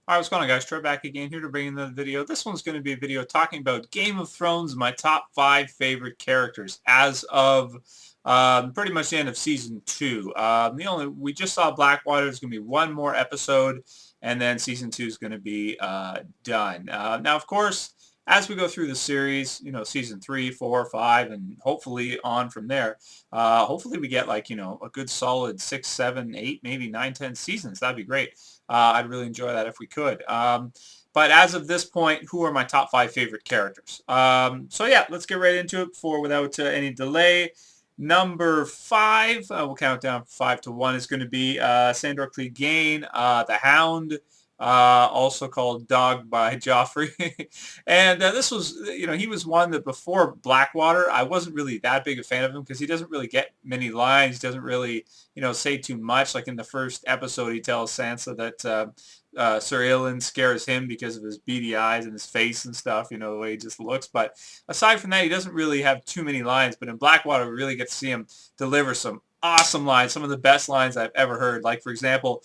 Alright, what's going on, guys? Trev back again here to bring in another video. This one's going to be a video talking about Game of Thrones, my top 5 favorite characters as of pretty much the end of season 2. We just saw Blackwater. There's going to be one more episode, and then season 2 is going to be done. Now, of course, as we go through the series, season 3, 4, 5, and hopefully on from there, hopefully we get like, a good solid 6, 7, 8, maybe 9, 10 seasons. That'd be great. I'd really enjoy that if we could. But as of this point, who are my top 5 favorite characters? So yeah, let's get right into it without any delay. Number 5, we'll count down from 5 to 1, is going to be Sandor Cleagane, the Hound, also called Dog by Joffrey. And this was, he was one that before Blackwater, I wasn't really that big a fan of him because he doesn't really get many lines. He doesn't really, say too much. Like in the first episode, he tells Sansa that Sir Ilan scares him because of his beady eyes and his face and stuff, the way he just looks. But aside from that, he doesn't really have too many lines. But in Blackwater, we really get to see him deliver some awesome lines, some of the best lines I've ever heard. Like, for example,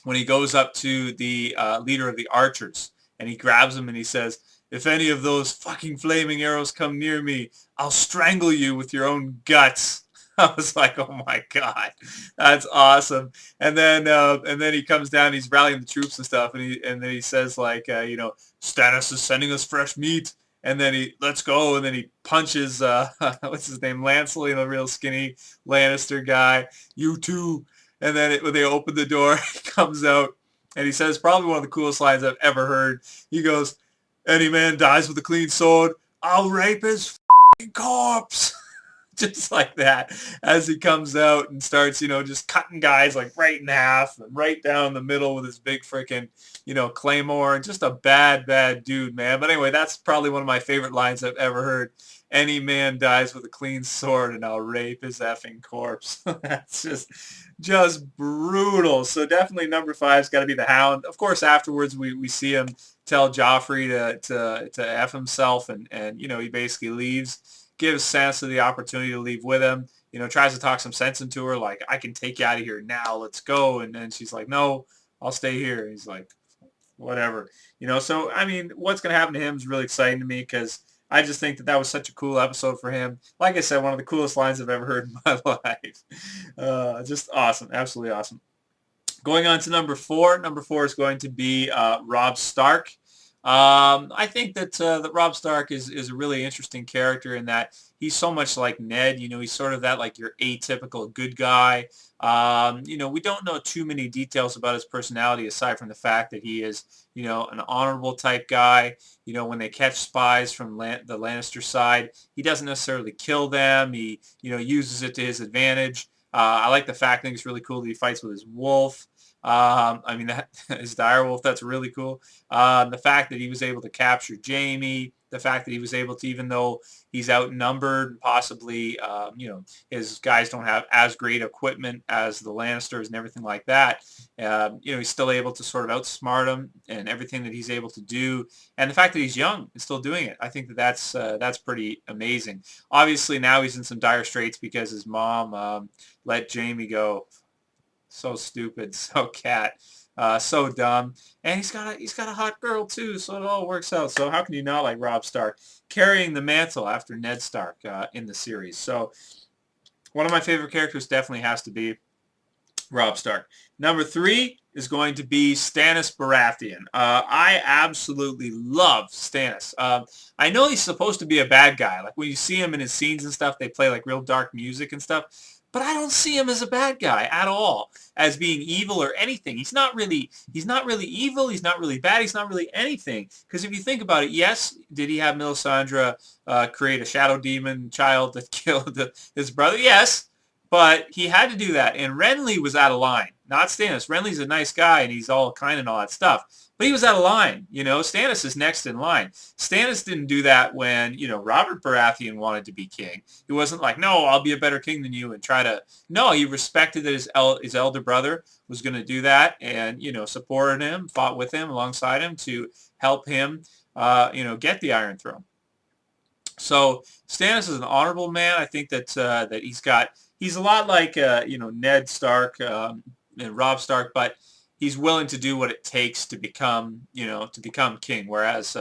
when he goes up to the leader of the archers and he grabs him and he says, "If any of those fucking flaming arrows come near me, I'll strangle you with your own guts." I was like, oh my God, that's awesome. And then he comes down, he's rallying the troops and stuff, and then he says like, Stannis is sending us fresh meat. And then let's go, and then he punches what's his name, Lancel, the real skinny Lannister guy. "You too." And then when they open the door, he comes out and he says probably one of the coolest lines I've ever heard. He goes, "Any man dies with a clean sword, I'll rape his corpse." Just like that, as he comes out and starts, just cutting guys like right in half and right down the middle with his big freaking, claymore. And just a bad, bad dude, man. But anyway, that's probably one of my favorite lines I've ever heard. "Any man dies with a clean sword and I'll rape his effing corpse." That's just brutal. So definitely number 5's got to be the Hound. Of course, afterwards we see him tell Joffrey to F himself, and he basically leaves, gives Sansa the opportunity to leave with him, tries to talk some sense into her, like, "I can take you out of here now, let's go." And then she's like, "No, I'll stay here." He's like, "Whatever." So, I mean, what's going to happen to him is really exciting to me because I just think that was such a cool episode for him. Like I said, one of the coolest lines I've ever heard in my life. Just awesome. Absolutely awesome. Going on to number 4. Number 4 is going to be Robb Stark. I think that Robb Stark is a really interesting character in that he's so much like Ned. He's sort of that like your atypical good guy. We don't know too many details about his personality aside from the fact that he is, an honorable type guy. When they catch spies from the Lannister side, he doesn't necessarily kill them. He, uses it to his advantage. I like the fact, I think it's really cool that he fights with his wolf. I mean, his direwolf, that's really cool. The fact that he was able to capture Jaime, the fact that he was able to, even though he's outnumbered, possibly, his guys don't have as great equipment as the Lannisters and everything like that. He's still able to sort of outsmart him and everything that he's able to do. And the fact that he's young and still doing it, I think that's pretty amazing. Obviously, now he's in some dire straits because his mom let Jaime go. So stupid, so cat, so dumb, and he's got a hot girl too, so it all works out. So how can you not like Robb Stark carrying the mantle after Ned Stark in the series? So one of my favorite characters definitely has to be Robb Stark. Number 3 is going to be Stannis Baratheon. I absolutely love Stannis. I know he's supposed to be a bad guy. Like when you see him in his scenes and stuff, they play like real dark music and stuff. But I don't see him as a bad guy at all, as being evil or anything. He's not really evil. He's not really bad. He's not really anything. Because if you think about it, yes, did he have Melisandre create a shadow demon child that killed his brother? Yes. But he had to do that. And Renly was out of line, not Stannis. Renly's a nice guy, and he's all kind and all that stuff. But he was out of line. Stannis is next in line. Stannis didn't do that when, Robert Baratheon wanted to be king. He wasn't like, "No, I'll be a better king than you," and try to... No, he respected that his elder brother was going to do that and, supported him, fought with him, alongside him to help him, get the Iron Throne. So Stannis is an honorable man. I think that he's a lot like Ned Stark and Robb Stark, but he's willing to do what it takes to become, to become king. Whereas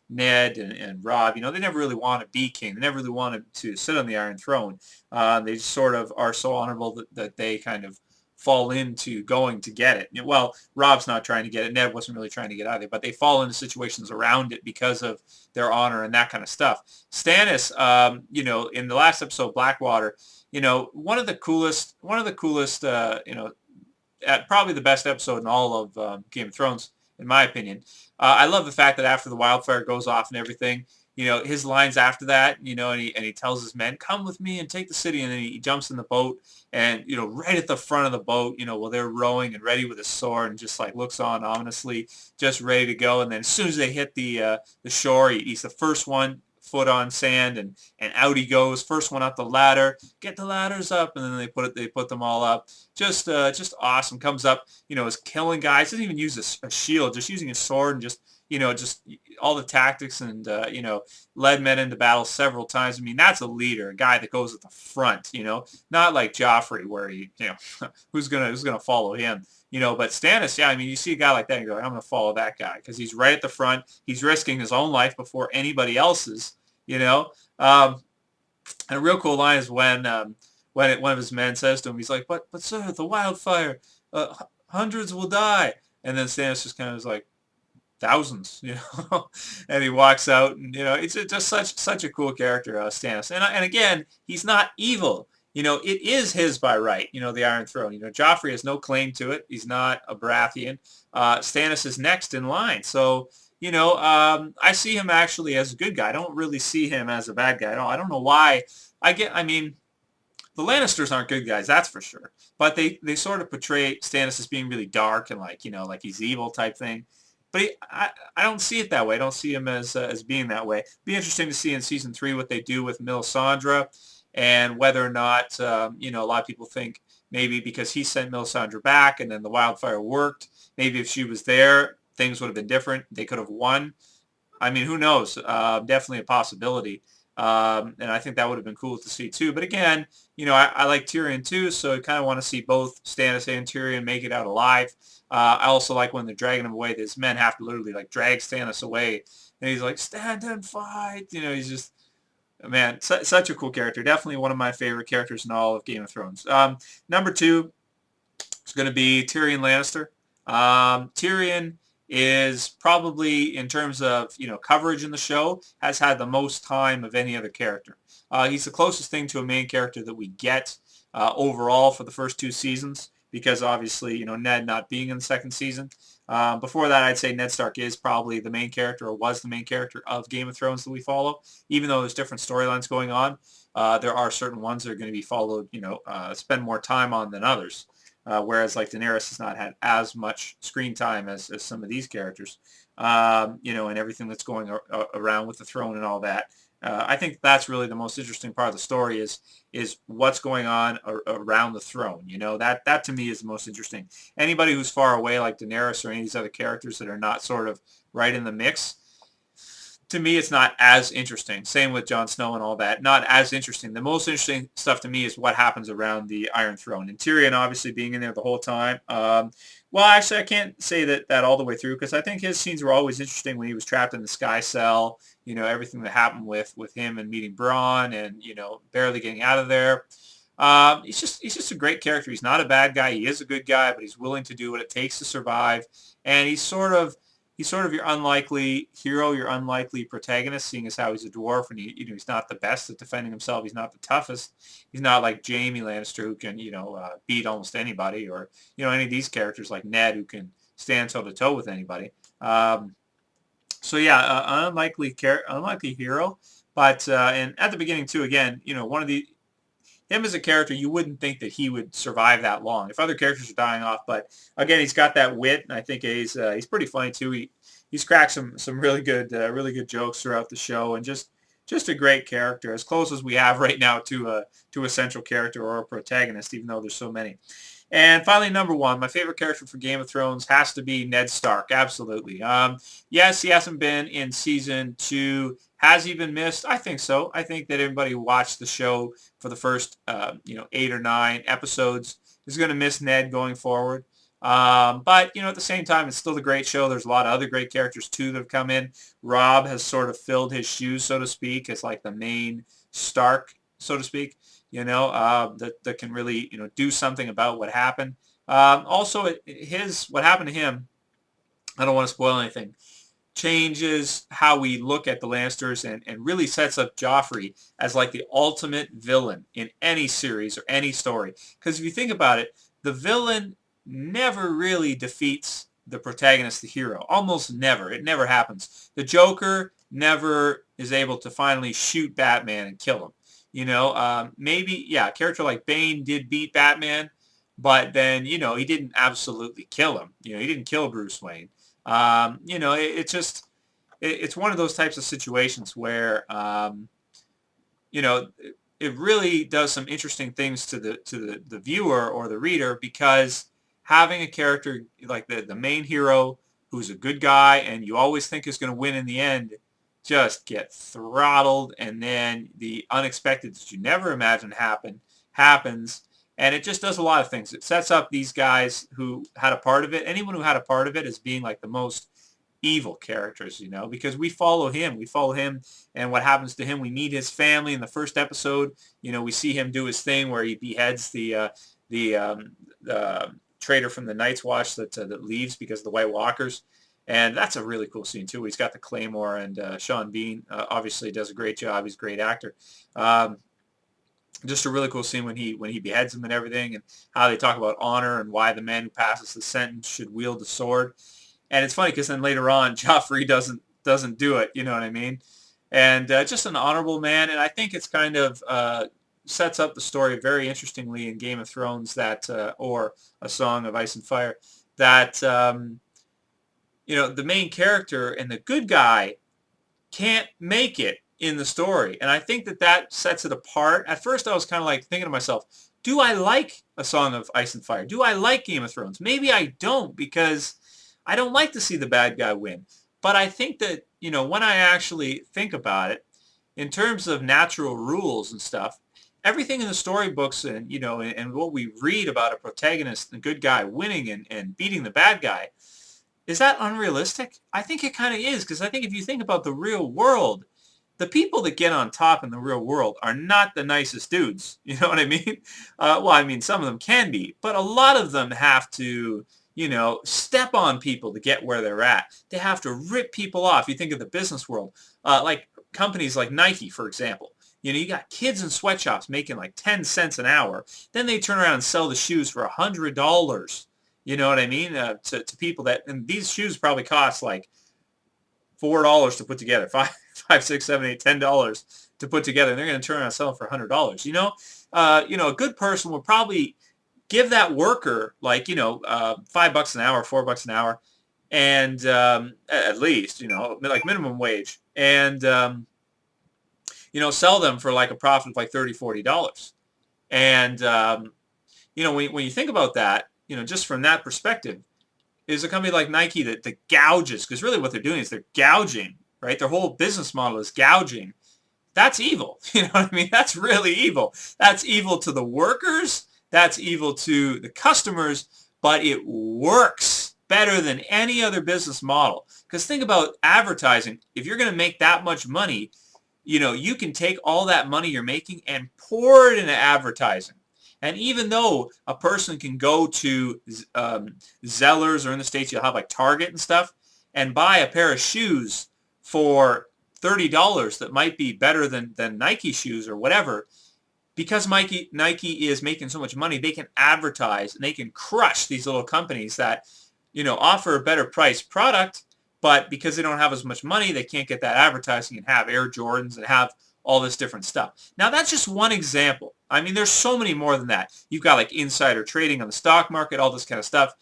Ned and Robb, they never really want to be king. They never really wanted to sit on the Iron Throne. They just sort of are so honorable that they kind of fall into going to get it. Well, Robb's not trying to get it. Ned wasn't really trying to get either, but they fall into situations around it because of their honor and that kind of stuff. Stannis, in the last episode, Blackwater, one of the coolest, probably the best episode in all of Game of Thrones, in my opinion. I love the fact that after the wildfire goes off and everything, his lines after that, and he tells his men, come with me and take the city. And then he jumps in the boat and, right at the front of the boat, while they're rowing and ready with his sword and just like looks on ominously, just ready to go. And then as soon as they hit the shore, he's the first one foot on sand and out he goes. First one up the ladder, get the ladders up. And then they put them all up. Just awesome. Comes up, is killing guys. Doesn't even use a shield, just using his sword and just all the tactics and, led men into battle several times. I mean, that's a leader, a guy that goes at the front, not like Joffrey where he, who's going to follow him, but Stannis, yeah, I mean, you see a guy like that and you go, I'm going to follow that guy because he's right at the front. He's risking his own life before anybody else's, and a real cool line is when one of his men says to him, he's like, but sir, the wildfire, hundreds will die. And then Stannis just kind of is like, thousands, and he walks out, and it's just such a cool character, Stannis. And again, he's not evil. It is his by right. The Iron Throne. Joffrey has no claim to it. He's not a Baratheon. Stannis is next in line. So I see him actually as a good guy. I don't really see him as a bad guy. I don't know why. I mean, the Lannisters aren't good guys, that's for sure. But they sort of portray Stannis as being really dark and like he's evil type thing. But I don't see it that way. I don't see him as being that way. Be interesting to see in season 3 what they do with Melisandre and whether or not, a lot of people think maybe because he sent Melisandre back and then the wildfire worked, maybe if she was there, things would have been different. They could have won. I mean, who knows? Definitely a possibility. And I think that would have been cool to see too. But again, I like Tyrion too, so I kind of want to see both Stannis and Tyrion make it out alive. I also like when they're dragging him away, his men have to literally like drag Stannis away. And he's like, stand and fight. He's just, man, such a cool character. Definitely one of my favorite characters in all of Game of Thrones. Number 2 is going to be Tyrion Lannister. Tyrion is probably, in terms of, coverage in the show, has had the most time of any other character. He's the closest thing to a main character that we get overall for the first 2 seasons because obviously, Ned not being in the second season. Before that, I'd say Ned Stark is probably the main character or was the main character of Game of Thrones that we follow. Even though there's different storylines going on, there are certain ones that are going to be followed, spend more time on than others. Whereas like Daenerys has not had as much screen time as some of these characters, and everything that's going around with the throne and all that. I think that's really the most interesting part of the story is what's going on around the throne. That to me is the most interesting. Anybody who's far away like Daenerys or any of these other characters that are not sort of right in the mix, to me, it's not as interesting. Same with Jon Snow and all that. Not as interesting. The most interesting stuff to me is what happens around the Iron Throne. And Tyrion obviously being in there the whole time. Well, actually, I can't say that all the way through because I think his scenes were always interesting when he was trapped in the Sky Cell. Everything that happened with him and meeting Bronn and, barely getting out of there. He's just a great character. He's not a bad guy. He is a good guy, but he's willing to do what it takes to survive. And he's sort of your unlikely hero, your unlikely protagonist, seeing as how he's a dwarf and he's not the best at defending himself. He's not the toughest. He's not like Jaime Lannister who can, beat almost anybody or, any of these characters like Ned who can stand toe to toe with anybody. So yeah, unlikely hero. But, and at the beginning too, again, him as a character, you wouldn't think that he would survive that long if other characters are dying off. But again, he's got that wit, and I think he's pretty funny too. He's cracked some really good jokes throughout the show, and just a great character, as close as we have right now to a central character or a protagonist, even though there's so many. And finally, number 1, my favorite character for Game of Thrones has to be Ned Stark. Absolutely. Yes, he hasn't been in season 2. Has he been missed? I think so. I think that everybody who watched the show for the first, 8 or 9 episodes is going to miss Ned going forward. But, at the same time, it's still a great show. There's a lot of other great characters, too, that have come in. Robb has sort of filled his shoes, so to speak, as like the main Stark, so to speak, that can really, do something about what happened. Also, what happened to him, I don't want to spoil anything, changes how we look at the Lannisters and really sets up Joffrey as like the ultimate villain in any series or any story. Because if you think about it, the villain never really defeats the protagonist, the hero. Almost never. It never happens. The Joker never is able to finally shoot Batman and kill him. Maybe, yeah, a character like Bane did beat Batman, but then, he didn't absolutely kill him. He didn't kill Bruce Wayne. It's one of those types of situations where, you know, it really does some interesting things to the viewer or the reader, because having a character like the main hero who's a good guy and you always think is going to win in the end just get throttled, and then the unexpected that you never imagined happens. And it just does a lot of things. It sets up these guys who had a part of it. Anyone who had a part of it as being like the most evil characters, because we follow him. We follow him and what happens to him. We meet his family in the first episode. We see him do his thing where he beheads the traitor from the Night's Watch that leaves because of the White Walkers. And that's a really cool scene, too. He's got the Claymore, and Sean Bean obviously does a great job. He's a great actor. Just a really cool scene when he beheads him and everything, and how they talk about honor and why the man who passes the sentence should wield the sword. And it's funny because then later on, Joffrey doesn't do it. You know what I mean? And just an honorable man. And I think it's kind of sets up the story very interestingly in Game of Thrones, or A Song of Ice and Fire, that the main character and the good guy can't make it in the story. And I think that sets it apart. At first I was kind of like thinking to myself, do I like A Song of Ice and Fire? Do I like Game of Thrones? Maybe I don't, because I don't like to see the bad guy win. But I think that, when I actually think about it, in terms of natural rules and stuff, everything in the storybooks and what we read about a protagonist, the good guy winning and beating the bad guy, is that unrealistic? I think it kind of is, because I think if you think about the real world, the people that get on top in the real world are not the nicest dudes. You know what I mean? Some of them can be, but a lot of them have to, step on people to get where they're at. They have to rip people off. You think of the business world, like companies like Nike, for example. You got kids in sweatshops making like 10 cents an hour. Then they turn around and sell the shoes for $100. You know what I mean? To people and these shoes probably cost like $4 to put together, $5, $6, $7, $8, $10 to put together, and they're going to turn around and sell them for $100. A good person will probably give that worker like $5 an hour, $4 an hour, and at least like minimum wage, and sell them for like a profit of like $30, $40. And when you think about that, just from that perspective, is a company like Nike that gouges, because really what they're doing is they're gouging, right? Their whole business model is gouging. That's evil. You know what I mean? That's really evil. That's evil to the workers. That's evil to the customers, but it works better than any other business model. Because think about advertising. If you're going to make that much money, you can take all that money you're making and pour it into advertising. And even though a person can go to Zellers, or in the States you'll have like Target and stuff, and buy a pair of shoes for $30 that might be better than Nike shoes or whatever, because Nike is making so much money, they can advertise and they can crush these little companies that, offer a better priced product, but because they don't have as much money, they can't get that advertising and have Air Jordans and have all this different stuff. Now, that's just one example. I mean, there's so many more than that. You've got like insider trading on the stock market, all this kind of stuff.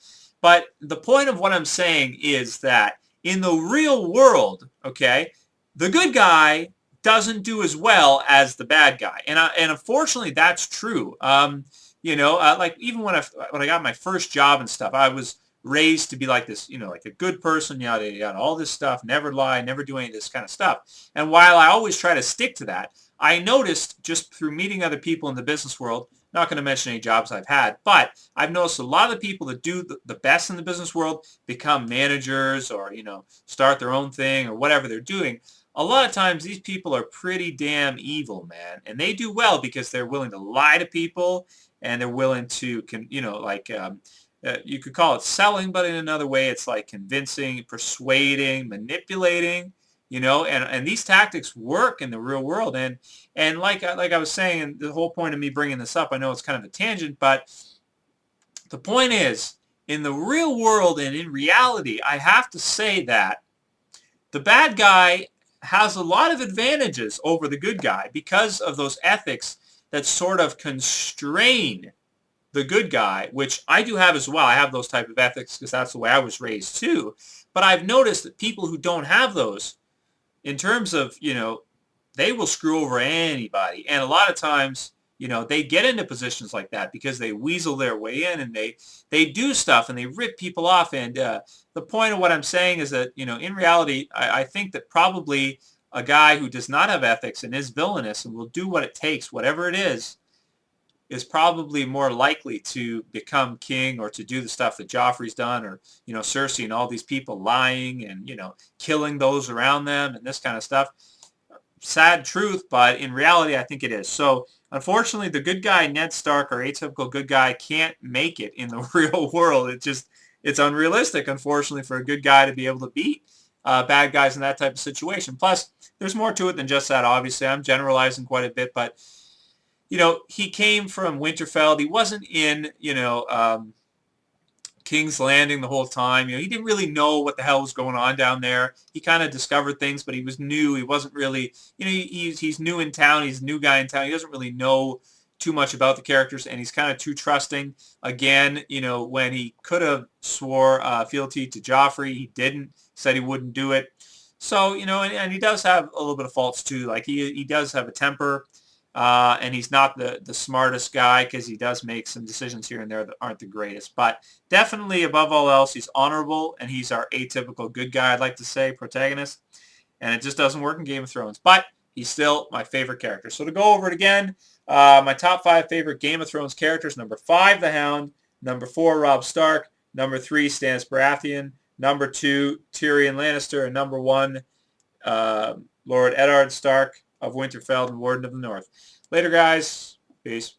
But the point of what I'm saying is that in the real world, okay, the good guy doesn't do as well as the bad guy. And unfortunately, that's true. Like even when I got my first job and stuff, I was raised to be like this, like a good person, yada, yada, all this stuff, never lie, never do any of this kind of stuff. And while I always try to stick to that, I noticed just through meeting other people in the business world, Not going to mention any jobs I've had, but I've noticed a lot of the people that do the best in the business world become managers or, start their own thing or whatever they're doing. A lot of times these people are pretty damn evil, man. And they do well because they're willing to lie to people and they're willing to, you could call it selling, but in another way, it's like convincing, persuading, manipulating, and these tactics work in the real world. And like I was saying, and the whole point of me bringing this up, I know it's kind of a tangent, but the point is, in the real world and in reality, I have to say that the bad guy has a lot of advantages over the good guy because of those ethics that sort of constrain the good guy, which I do have as well. I have those type of ethics because that's the way I was raised too. But I've noticed that people who don't have those, in terms of, they will screw over anybody. And a lot of times, they get into positions like that because they weasel their way in and they do stuff and they rip people off. And the point of what I'm saying is that, in reality, I think that probably a guy who does not have ethics and is villainous and will do what it takes, whatever it is probably more likely to become king or to do the stuff that Joffrey's done, or, Cersei and all these people lying and, killing those around them and this kind of stuff. Sad truth, but in reality, I think it is. So, unfortunately, the good guy, Ned Stark, or atypical good guy, can't make it in the real world. It's unrealistic, unfortunately, for a good guy to be able to beat bad guys in that type of situation. Plus, there's more to it than just that, obviously. I'm generalizing quite a bit, but he came from Winterfell. He wasn't in, King's Landing the whole time. He didn't really know what the hell was going on down there. He kind of discovered things, but he was new. He wasn't really, he's new in town. He's a new guy in town. He doesn't really know too much about the characters, and he's kind of too trusting. Again, when he could have swore fealty to Joffrey, he didn't. Said he wouldn't do it. So, and he does have a little bit of faults too. Like he does have a temper. And he's not the smartest guy because he does make some decisions here and there that aren't the greatest. But definitely, above all else, he's honorable, and he's our atypical good guy, I'd like to say, protagonist. And it just doesn't work in Game of Thrones. But he's still my favorite character. So to go over it again, my top 5 favorite Game of Thrones characters: number 5, the Hound; number 4, Robb Stark; number 3, Stannis Baratheon; number 2, Tyrion Lannister; and number 1, Lord Eddard Stark of Winterfell and Warden of the North. Later, guys. Peace.